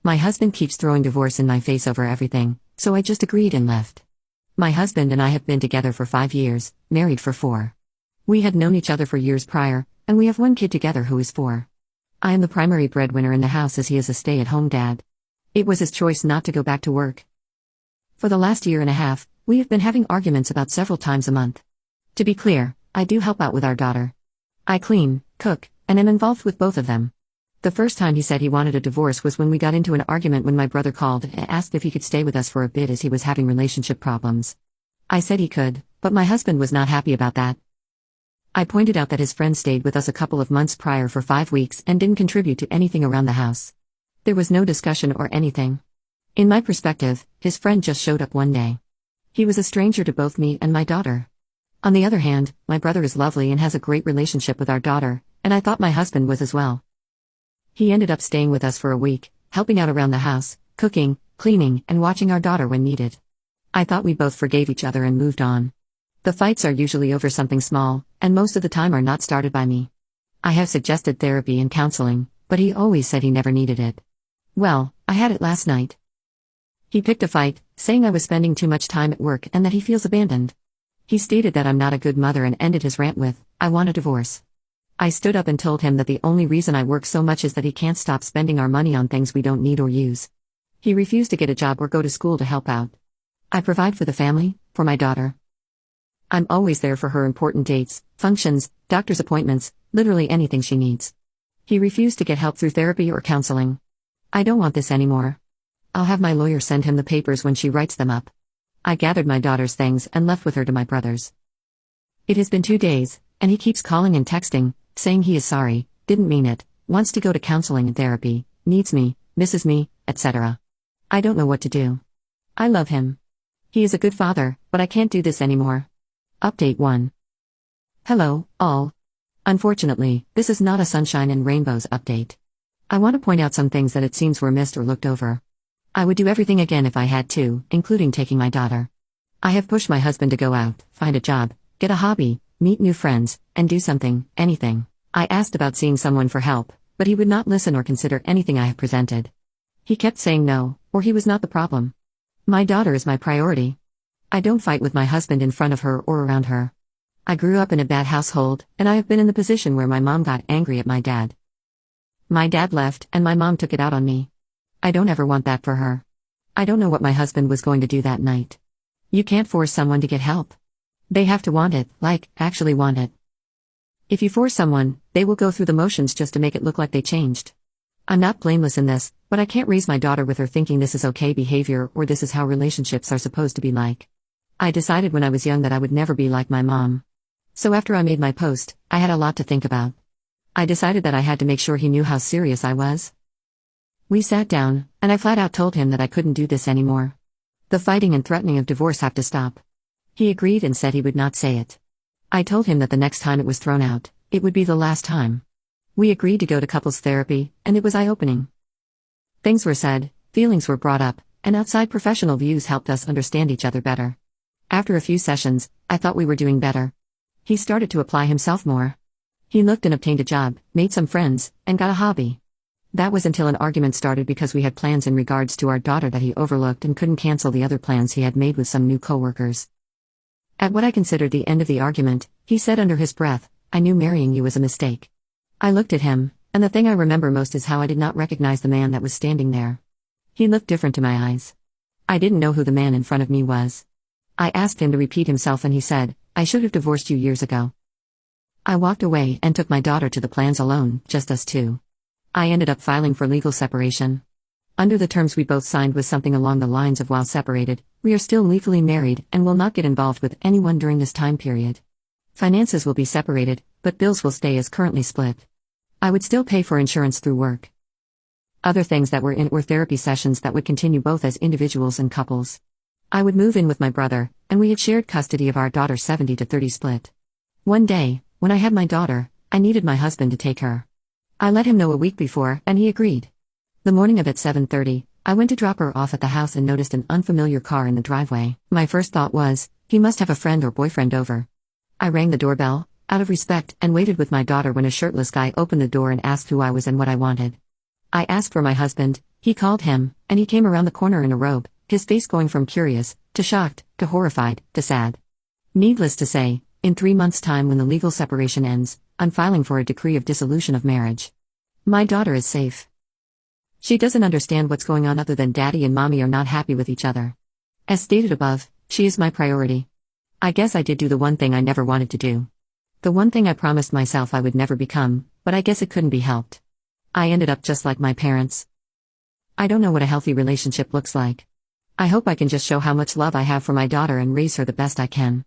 My husband keeps throwing divorce in my face over everything, so I just agreed and left. My husband and I have been together for 5 years, married for 4. We had known each other for years prior, and we have 1 kid together who is 4. I am the primary breadwinner in the house as he is a stay-at-home dad. It was his choice not to go back to work. For the last year and a half, we have been having arguments about several times a month. To be clear, I do help out with our daughter. I clean, cook, and am involved with both of them. The first time he said he wanted a divorce was when we got into an argument when my brother called and asked if he could stay with us for a bit as he was having relationship problems. I said he could, but my husband was not happy about that. I pointed out that his friend stayed with us a couple of months prior for 5 weeks and didn't contribute to anything around the house. There was no discussion or anything. In my perspective, his friend just showed up one day. He was a stranger to both me and my daughter. On the other hand, my brother is lovely and has a great relationship with our daughter, and I thought my husband was as well. He ended up staying with us for a week, helping out around the house, cooking, cleaning, and watching our daughter when needed. I thought we both forgave each other and moved on. The fights are usually over something small, and most of the time are not started by me. I have suggested therapy and counseling, but he always said he never needed it. Well, I had it last night. He picked a fight, saying I was spending too much time at work and that he feels abandoned. He stated that I'm not a good mother and ended his rant with, "I want a divorce." I stood up and told him that the only reason I work so much is that he can't stop spending our money on things we don't need or use. He refused to get a job or go to school to help out. I provide for the family, for my daughter. I'm always there for her important dates, functions, doctor's appointments, literally anything she needs. He refused to get help through therapy or counseling. I don't want this anymore. I'll have my lawyer send him the papers when she writes them up. I gathered my daughter's things and left with her to my brother's. It has been 2 days, and he keeps calling and texting, saying he is sorry, didn't mean it, wants to go to counseling and therapy, needs me, misses me, etc. I don't know what to do. I love him. He is a good father, but I can't do this anymore. Update 1. Hello, all. Unfortunately, this is not a sunshine and rainbows update. I want to point out some things that it seems were missed or looked over. I would do everything again if I had to, including taking my daughter. I have pushed my husband to go out, find a job, get a hobby, meet new friends, and do something, anything. I asked about seeing someone for help, but he would not listen or consider anything I have presented. He kept saying no, or he was not the problem. My daughter is my priority. I don't fight with my husband in front of her or around her. I grew up in a bad household, and I have been in the position where my mom got angry at my dad. My dad left, and my mom took it out on me. I don't ever want that for her. I don't know what my husband was going to do that night. You can't force someone to get help. They have to want it, actually want it. If you force someone, they will go through the motions just to make it look like they changed. I'm not blameless in this, but I can't raise my daughter with her thinking this is okay behavior or this is how relationships are supposed to be like. I decided when I was young that I would never be like my mom. So after I made my post, I had a lot to think about. I decided that I had to make sure he knew how serious I was. We sat down, and I flat out told him that I couldn't do this anymore. The fighting and threatening of divorce have to stop. He agreed and said he would not say it. I told him that the next time it was thrown out, it would be the last time. We agreed to go to couples therapy, and it was eye-opening. Things were said, feelings were brought up, and outside professional views helped us understand each other better. After a few sessions, I thought we were doing better. He started to apply himself more. He looked and obtained a job, made some friends, and got a hobby. That was until an argument started because we had plans in regards to our daughter that he overlooked and couldn't cancel the other plans he had made with some new coworkers. At what I considered the end of the argument, he said under his breath, "I knew marrying you was a mistake." I looked at him, and the thing I remember most is how I did not recognize the man that was standing there. He looked different to my eyes. I didn't know who the man in front of me was. I asked him to repeat himself and he said, "I should have divorced you years ago." I walked away and took my daughter to the plans alone, just us two. I ended up filing for legal separation. Under the terms we both signed was something along the lines of while separated, we are still legally married and will not get involved with anyone during this time period. Finances will be separated, but bills will stay as currently split. I would still pay for insurance through work. Other things that were in were therapy sessions that would continue both as individuals and couples. I would move in with my brother, and we had shared custody of our daughter 70-30 split. One day, when I had my daughter, I needed my husband to take her. I let him know a week before, and he agreed. The morning of at 7:30, I went to drop her off at the house and noticed an unfamiliar car in the driveway. My first thought was, he must have a friend or boyfriend over. I rang the doorbell, out of respect, and waited with my daughter when a shirtless guy opened the door and asked who I was and what I wanted. I asked for my husband, he called him, and he came around the corner in a robe, his face going from curious, to shocked, to horrified, to sad. Needless to say, in 3 months' time when the legal separation ends, I'm filing for a decree of dissolution of marriage. My daughter is safe. She doesn't understand what's going on other than daddy and mommy are not happy with each other. As stated above, she is my priority. I guess I did do the one thing I never wanted to do. The one thing I promised myself I would never become, but I guess it couldn't be helped. I ended up just like my parents. I don't know what a healthy relationship looks like. I hope I can just show how much love I have for my daughter and raise her the best I can.